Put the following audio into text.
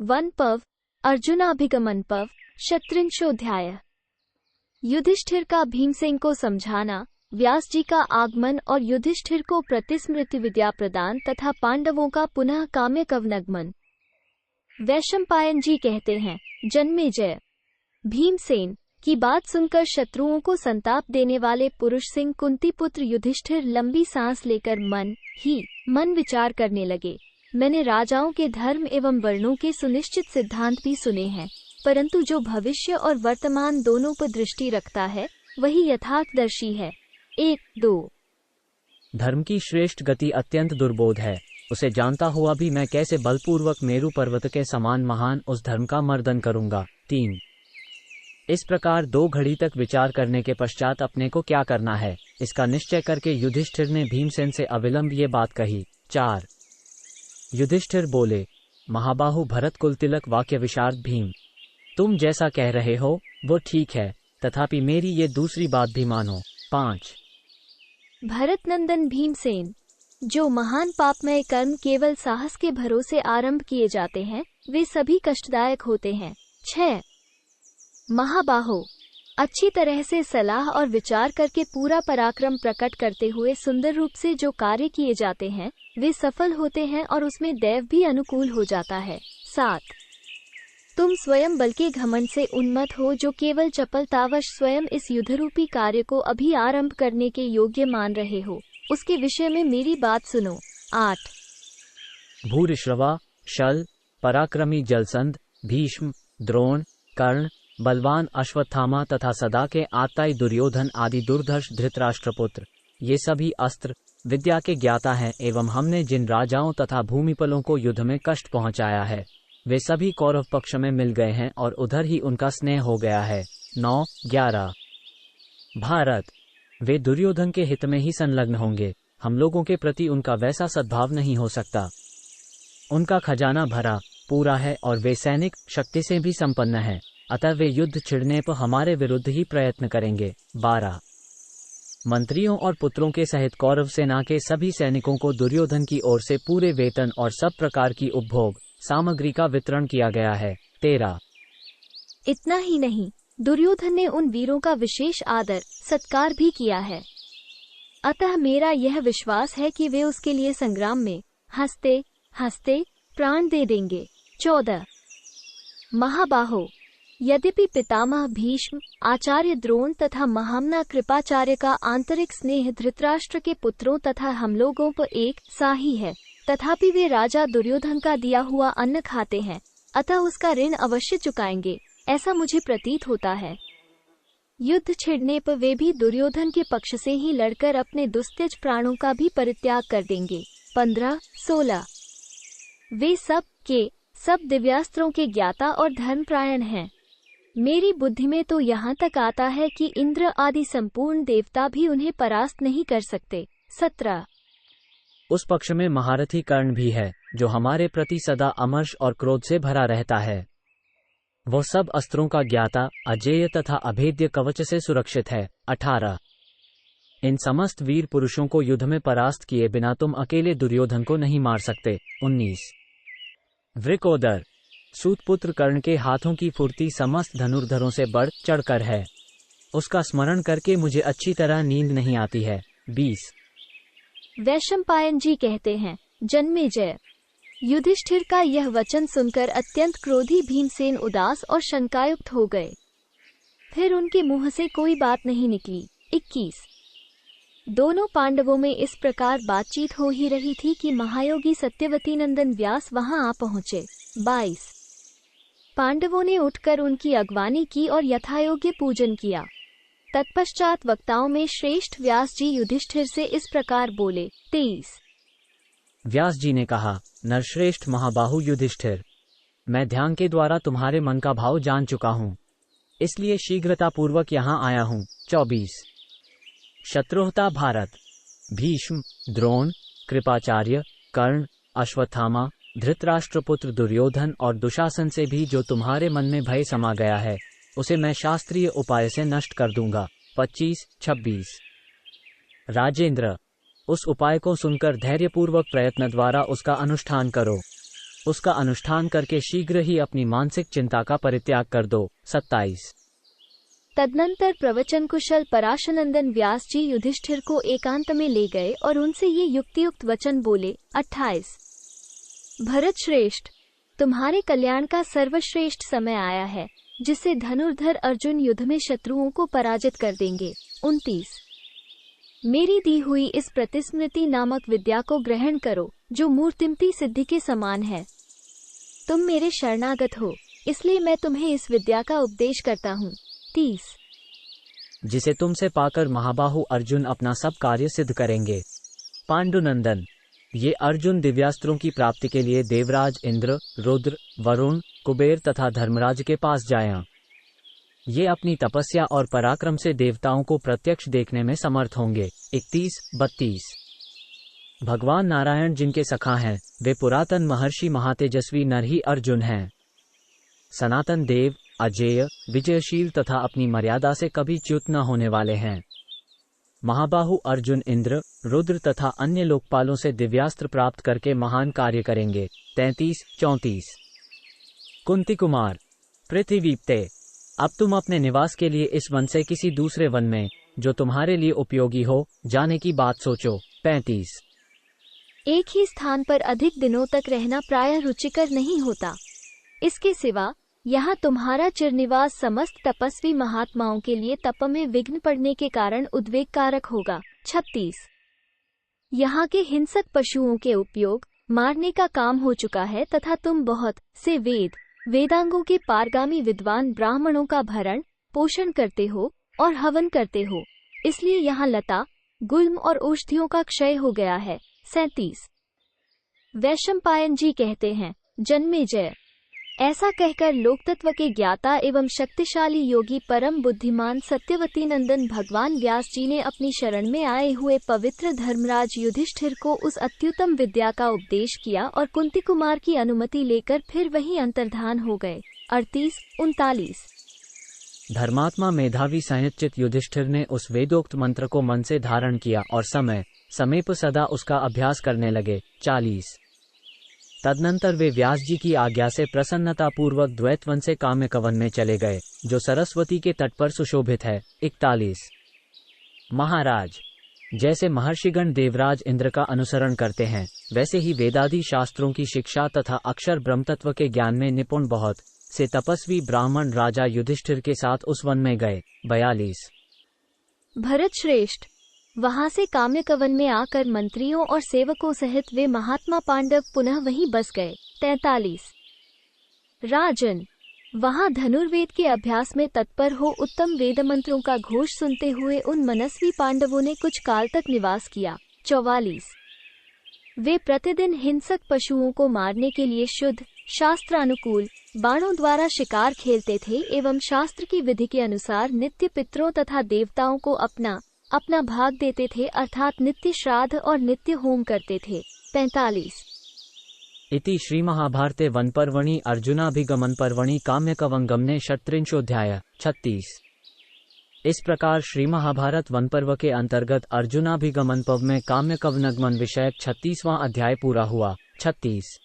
One पर्व, अर्जुनाभिगमन पर्व, शतृंशोऽध्याय। युधिष्ठिर का भीमसेन को समझाना, व्यास जी का आगमन और युधिष्ठिर को प्रतिस्मृति विद्या प्रदान तथा पांडवों का पुनः काम्य कवनगमन। वैशंपायन जी कहते हैं, जन्मेजय। भीमसेन की बात सुनकर शत्रुओं को संताप देने वाले पुरुष सिंह कुंती पुत्र युधिष्ठिर लंबी सांस लेकर मन विचार करने लगे। मैंने राजाओं के धर्म एवं वर्णों के सुनिश्चित सिद्धांत भी सुने हैं, परंतु जो भविष्य और वर्तमान दोनों पर दृष्टि रखता है वही यथार्थदर्शी है। 1-2 धर्म की श्रेष्ठ गति अत्यंत दुर्बोध है। उसे जानता हुआ भी मैं कैसे बलपूर्वक मेरु पर्वत के समान महान उस धर्म का मर्दन करूंगा। 3 इस प्रकार 2 घड़ी तक विचार करने के पश्चात अपने को क्या करना है, इसका निश्चय करके युधिष्ठिर ने भीमसेन से अविलंब ये बात कही। 4 युधिष्ठिर बोले, महाबाहु भरत कुल तिलक वाक्य विशारद भीम, तुम जैसा कह रहे हो वो ठीक है, तथापि मेरी ये दूसरी बात भी मानो। 5 भरत नंदन भीमसेन, जो महान पापमय कर्म केवल साहस के भरोसे आरंभ किए जाते हैं वे सभी कष्टदायक होते हैं। 6 महाबाहो, अच्छी तरह से सलाह और विचार करके पूरा पराक्रम प्रकट करते हुए सुंदर रूप से जो कार्य किए जाते हैं वे सफल होते हैं और उसमें दैव भी अनुकूल हो जाता है। 7 तुम स्वयं बल के घमंड से उन्मत्त हो, जो केवल चपलतावश स्वयं इस युद्धरूपी कार्य को अभी आरंभ करने के योग्य मान रहे हो, उसके विषय में मेरी बात सुनो। 8 भूरिश्रवा, शल, पराक्रमी जलसंध, भीष्म, द्रोण, कर्ण, बलवान अश्वत्थामा तथा सदा के आत्ताई दुर्योधन आदि दुर्धर्ष धृतराष्ट्रपुत्र, ये सभी अस्त्र विद्या के ज्ञाता हैं एवं हमने जिन राजाओं तथा भूमिपलों को युद्ध में कष्ट पहुंचाया है वे सभी कौरव पक्ष में मिल गए हैं और उधर ही उनका स्नेह हो गया है। 9-11 भारत, वे दुर्योधन के हित में ही संलग्न होंगे, हम लोगों के प्रति उनका वैसा सद्भाव नहीं हो सकता। उनका खजाना भरा पूरा है और वे सैनिक शक्ति से भी संपन्न हैं, अतः वे युद्ध छिड़ने पर हमारे विरुद्ध ही प्रयत्न करेंगे। 12 मंत्रियों और पुत्रों के सहित कौरव सेना के सभी सैनिकों को दुर्योधन की ओर से पूरे वेतन और सब प्रकार की उपभोग सामग्री का वितरण किया गया है। 13 इतना ही नहीं, दुर्योधन ने उन वीरों का विशेष आदर सत्कार भी किया है, अतः मेरा यह विश्वास है कि वे उसके लिए संग्राम में हंसते हंसते प्राण दे देंगे। 14 महाबाहो, यद्यपि पितामह भीष्म, आचार्य द्रोण तथा महामना कृपाचार्य का आंतरिक स्नेह धृतराष्ट्र के पुत्रों तथा हम लोगों पर एक सा ही है, तथापि वे राजा दुर्योधन का दिया हुआ अन्न खाते हैं, अतः उसका ऋण अवश्य चुकाएंगे, ऐसा मुझे प्रतीत होता है। युद्ध छिड़ने पर वे भी दुर्योधन के पक्ष से ही लड़कर अपने दुस्तेज प्राणों का भी परित्याग कर देंगे। 15-16 वे सब के सब दिव्यास्त्रों के ज्ञाता और धर्मपरायण हैं। मेरी बुद्धि में तो यहाँ तक आता है कि इंद्र आदि संपूर्ण देवता भी उन्हें परास्त नहीं कर सकते। 17 उस पक्ष में महारथी कर्ण भी है, जो हमारे प्रति सदा अमर्ष और क्रोध से भरा रहता है। वो सब अस्त्रों का ज्ञाता, अजेय तथा अभेद्य कवच से सुरक्षित है। 18 इन समस्त वीर पुरुषों को युद्ध में परास्त किए बिना तुम अकेले दुर्योधन को नहीं मार सकते। 19 वृकोदर, सूतपुत्र कर्ण के हाथों की फुर्ती समस्त धनुर्धरों से बढ़ चढ़कर है, उसका स्मरण करके मुझे अच्छी तरह नींद नहीं आती है। 20 वैशंपायन जी कहते हैं, जन्मेजय। युधिष्ठिर का यह वचन सुनकर अत्यंत क्रोधी भीमसेन उदास और शंकायुक्त हो गए, फिर उनके मुंह से कोई बात नहीं निकली। 21 दोनों पांडवों में इस प्रकार बातचीत हो ही रही थी कि महायोगी सत्यवती नंदन व्यास वहां आ पहुंचे। 22 पांडवों ने उठकर उनकी अगवानी की और यथायोग्य पूजन किया। तत्पश्चात वक्ताओं में श्रेष्ठ व्यास जी युधिष्ठिर से इस प्रकार बोले। 23 व्यास जी ने कहा, नरश्रेष्ठ महाबाहु युधिष्ठिर, मैं ध्यान के द्वारा तुम्हारे मन का भाव जान चुका हूँ, इसलिए शीघ्रतापूर्वक यहाँ आया हूँ। 24 शत्रुहता भारत, भीष्म, द्रोण, कृपाचार्य, कर्ण, अश्वत्थामा, धृतराष्ट्रपुत्र दुर्योधन और दुशासन से भी जो तुम्हारे मन में भय समा गया है उसे मैं शास्त्रीय उपाय से नष्ट कर दूंगा। 25-26 राजेंद्र, उस उपाय को सुनकर धैर्यपूर्वक प्रयत्न द्वारा उसका अनुष्ठान करो। उसका अनुष्ठान करके शीघ्र ही अपनी मानसिक चिंता का परित्याग कर दो। 27। तदनंतर प्रवचन कुशल पराशरनंदन व्यास जी युधिष्ठिर को एकांत में ले गए और उनसे ये युक्तियुक्त वचन बोले। 28। भरत श्रेष्ठ, तुम्हारे कल्याण का सर्वश्रेष्ठ समय आया है, जिससे धनुर्धर अर्जुन युद्ध में शत्रुओं को पराजित कर देंगे। 29। मेरी दी हुई इस प्रतिस्मृति नामक विद्या को ग्रहण करो, जो मूर्तिमती सिद्धि के समान है। तुम मेरे शरणागत हो, इसलिए मैं तुम्हें इस विद्या का उपदेश करता हूँ। 30। जिसे तुमसे पाकर महाबाहु अर्जुन अपना सब कार्य सिद्ध करेंगे। पांडुनंदन, ये अर्जुन दिव्यास्त्रों की प्राप्ति के लिए देवराज इंद्र, रुद्र, वरुण, कुबेर तथा धर्मराज के पास जाएं। ये अपनी तपस्या और पराक्रम से देवताओं को प्रत्यक्ष देखने में समर्थ होंगे। 31-32। भगवान नारायण जिनके सखा हैं, वे पुरातन महर्षि महातेजस्वी नरही अर्जुन हैं। सनातन देव, अजेय, विजयशील तथा अपनी मर्यादा से कभी च्युत न होने वाले हैं। महाबाहु अर्जुन इंद्र, रुद्र तथा अन्य लोकपालों से दिव्यास्त्र प्राप्त करके महान कार्य करेंगे। 33-34। कुंती कुमार, पृथ्वीप्ते, अब तुम अपने निवास के लिए इस वन से किसी दूसरे वन में, जो तुम्हारे लिए उपयोगी हो, जाने की बात सोचो। 35। एक ही स्थान पर अधिक दिनों तक रहना प्रायः रुचिकर नहीं होता। इसके सिवा यहाँ तुम्हारा चिरनिवास समस्त तपस्वी महात्माओं के लिए तप में विघ्न पड़ने के कारण उद्वेग कारक होगा। 36। यहाँ के हिंसक पशुओं के उपयोग मारने का काम हो चुका है तथा तुम बहुत से वेदांगों के पारगामी विद्वान ब्राह्मणों का भरण पोषण करते हो और हवन करते हो, इसलिए यहाँ लता, गुल्म और औषधियों का क्षय हो गया है। 37। वैशंपायन जी कहते हैं, जन्मेजय, ऐसा कहकर लोकतत्व के ज्ञाता एवं शक्तिशाली योगी परम बुद्धिमान सत्यवती नंदन भगवान व्यास जी ने अपनी शरण में आए हुए पवित्र धर्मराज युधिष्ठिर को उस अत्युत्तम विद्या का उपदेश किया और कुंती कुमार की अनुमति लेकर फिर वहीं अंतर्धान हो गए। 38-39। धर्मात्मा मेधावी संयतचित युधिष्ठिर ने उस वेदोक्त मंत्र को मन से धारण किया और समय पर सदा उसका अभ्यास करने लगे। 40। तदनंतर वे व्यास जी की आज्ञा से प्रसन्नतापूर्वक द्वैतवन से काम्यकवन में चले गए, जो सरस्वती के तट पर सुशोभित है। 41। महाराज, जैसे महर्षिगण देवराज इंद्र का अनुसरण करते हैं, वैसे ही वेदादि शास्त्रों की शिक्षा तथा अक्षर ब्रह्मतत्व के ज्ञान में निपुण बहुत से तपस्वी ब्राह्मण राजा युधिष्ठिर के साथ उस वन में गए। 42। भरत श्रेष्ठ, वहां से काम्यकवन में आकर मंत्रियों और सेवकों सहित वे महात्मा पांडव पुनः वहीं बस गए। 43। राजन, वहां धनुर्वेद के अभ्यास में तत्पर हो उत्तम वेद मंत्रों का घोष सुनते हुए उन मनस्वी पांडवों ने कुछ काल तक निवास किया। 44। वे प्रतिदिन हिंसक पशुओं को मारने के लिए शुद्ध शास्त्रानुकूल बाणों द्वारा शिकार खेलते थे एवं शास्त्र की विधि के अनुसार नित्य पितरों तथा देवताओं को अपना भाग देते थे, अर्थात नित्य श्राद्ध और नित्य होम करते थे। 45। इति श्री महाभारते वन पर्वणि अर्जुनाभिगमन पर्वणि काम्यकवंगमने 37 36। इस प्रकार श्री महाभारत वन पर्व के अंतर्गत अर्जुनाभिगमन पर्व में काम्यकवनगमन विषयक 36वां अध्याय पूरा हुआ। 36।